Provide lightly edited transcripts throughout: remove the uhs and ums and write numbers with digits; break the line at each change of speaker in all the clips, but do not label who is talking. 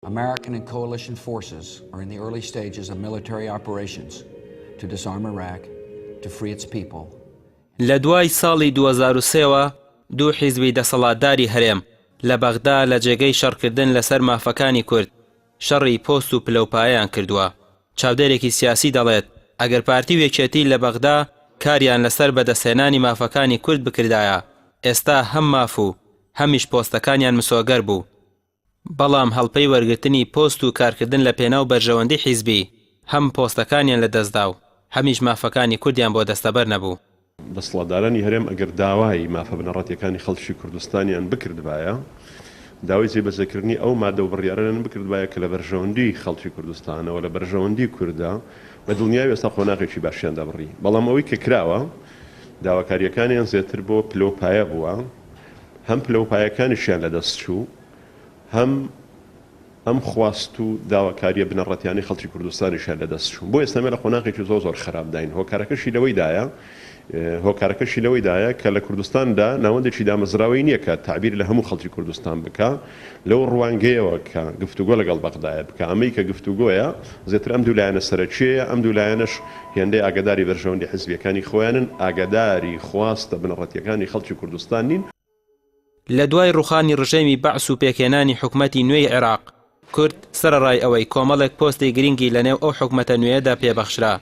American and coalition forces are in the early stages of military operations to disarm Iraq, to free its people.
لدوای ساڵی 2003ەوە دوو حیزبی دەسەڵاتداری هەرێم لە بەغدا لە جێگەی شەڕکردن لەسەر مافەکانی کورد شەڕی پۆست و پلەپایان کردووە. چاودێرێکی سیاسی دەڵێت ئەگەر پارتی وێکێتی لە بەغدا کاریان لەسەر بەدەستهێنانی مافەکانی کورد بکردایە ئێستا هەم ماف و هەمیش پۆستەکانیان مسۆگەر بوو. بەڵام هەڵپەی وەرگرتنی پۆست و کارکردن لە پێناو بەرژەوەندی حیزبی هەم پۆستەکانیان لە دەستدا و هەمیش مافەکانی کوردیان بۆ دەستەبەر نەبوو.
دەسەڵاتدارانی هەرێم ئەگەر داوای مافە بنەڕەتیەکانی خەڵکی کوردستانیان بکردبایە داوای جێبەجێکردنی ئەو مادە و بڕیارەیان بکردبایە کە لە بەرژەوەندی خەڵکی کوردستانەوە لە بەرژەوەندی کووردا بە دڵنیای ئێستا خۆناغێکی باشیان دەبڕی. بەڵام ئەوەی کە کراوە داواکاریەکانیان زیاتر بۆ پلەپایە بووە، هەم پلەپایەکانیشیان لەدەست چوو، هەم خواست و داواکاریە بنەڕەتیانی خەڵکی کوردستانیشیان لەدەست چوو. بۆ ئێستا لە خۆناغێکی زۆر خراپداین. هۆکارەکەشی لەوەیدایە کە لە کوردستاندا ناوەندێکی دامەزراوەی نییە کە تعبیر لە هەموو خەڵکی کوردستان بکە لەو ڕوانگەیەوە کە گفتوگۆ لەگەڵ بەغدایە بکە. ئەمەی کە گفتوگۆیە زیاتر ئەم دوو لایەنە سەرەکیەیە، ئەم دوو لایەنەش هێندەی ئاگاداری بەرژەوەندی حیزبیەکانی خۆیانن، ئاگاداری خواستە بنەڕەتیەکانی خەڵکی کوردستان نین.
لە دوای ڕوخانی ڕژێمی بەعس و پێکێنانی حکومەتی نوێی عێراق کورد سەرەڕای ئەوەی کۆمەڵێک پۆستی گرنگی لەنێو ئەو حکومەتە نوێیەدا پێبەخشرا،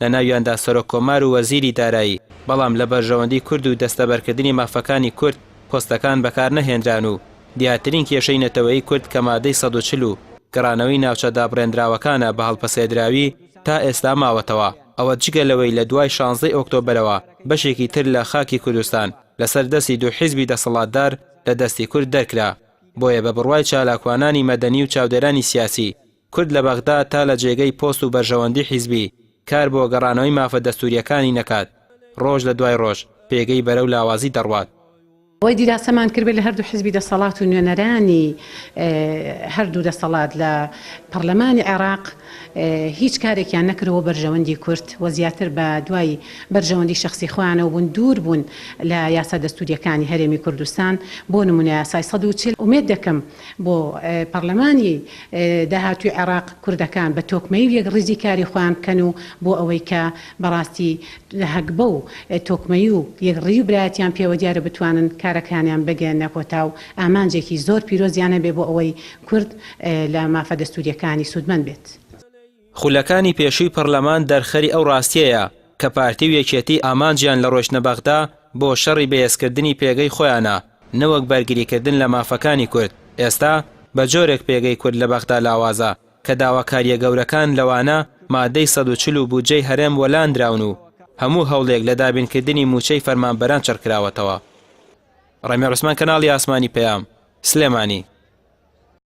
لە ناویاندا سەرۆک کۆمار و وەزیری دارایی. بەڵام لە بەرژەوەندی کورد و دەستەبەرکردنی مافەکانی کورد پۆستەکان بەکار نەهێنران و دیاترین کێشەی نەتەوەیی کورد کە مادەی 140 و گەڕانەوەی ناوچە دابڕێنراوەکانە بە هەڵپەسێدراوی تا ئێستا ماوەتەوە. ئەوە جگە لەوەی لە دوای 16 ئۆکتۆبەرەوە بەشێکی تر لە خاکی کوردستان لەسەر دەستی دوو حیزبی دەسەڵاتدار لە دەستی کورد دەرکرا. بۆیە بە بڕوای چالاکوانانی مەدەنی و چاودێرانی سیاسی کورد لە بەغدا تا لە جێگەی پۆست و بەرژەوەندی حیزبی کار بۆ گەڕانەوەی مافە دەستوریەکانی نەکات، ڕۆژ لە دوای ڕۆژ پێگەی بەرەو لاوازی دەڕوات.
بۆی دیراسەمان کردبێت لە هەردوو حیزبی دەسەڵات و نوێنەرانی هەردوو دەسەڵات لە پەرلەمانی عێراق هیچ کارێکیان نەکردەوە بەرژەوەندی کورد و زیاتر بە دوای بەرژەوەندی شخصی خۆیانەوە بوون، دوور بوون لە یاسا دەستوریەکانی هەرێمی کوردستان. بۆ نمونە یاسای 140 ئومێد دەکەم بۆ پەرلەمانی داهاتووی عێراق کوردەکان بە تۆکمەی یەک ڕیزی کاری خۆیان بکەن و بۆ ئەوەی کە بەڕاستی هەکبە و تۆکمەی و یەکڕێی و برایەتیان پێوە دیارە بتوانن کارەکانیان بگەێنە کۆتا و ئامانجێکی زۆر پیرۆزیانە بێ بۆ ئەوەی کورد لە مافە دەستوریەکانی سوودمەند بێت.
خولەکانی پێشووی پەرلەمان دەرخەری ئەو ڕاستیەیە کە پارتی و یەکێتی ئامانجیان لە ڕۆژنە بەغدا بۆ شەڕی بەهێزکردنی پێگەی خۆیانە نەوەک بەرگریکردن لە مافەکانی کورد. ئێستا بە جۆرێک پێگەی کورد لە بەغدا لاوازە کە داواکاریە گەورەکان لەوانە مادەی 140 و بودجەی هەرێم وەلاندراون و هەموو هەوڵێک لە دابینکردنی موچەی فەرمانبەران چڕکراوەتەوە. ڕەمی عوسمان، کەناڵی ئاسمانی پەیام، سلێمانی.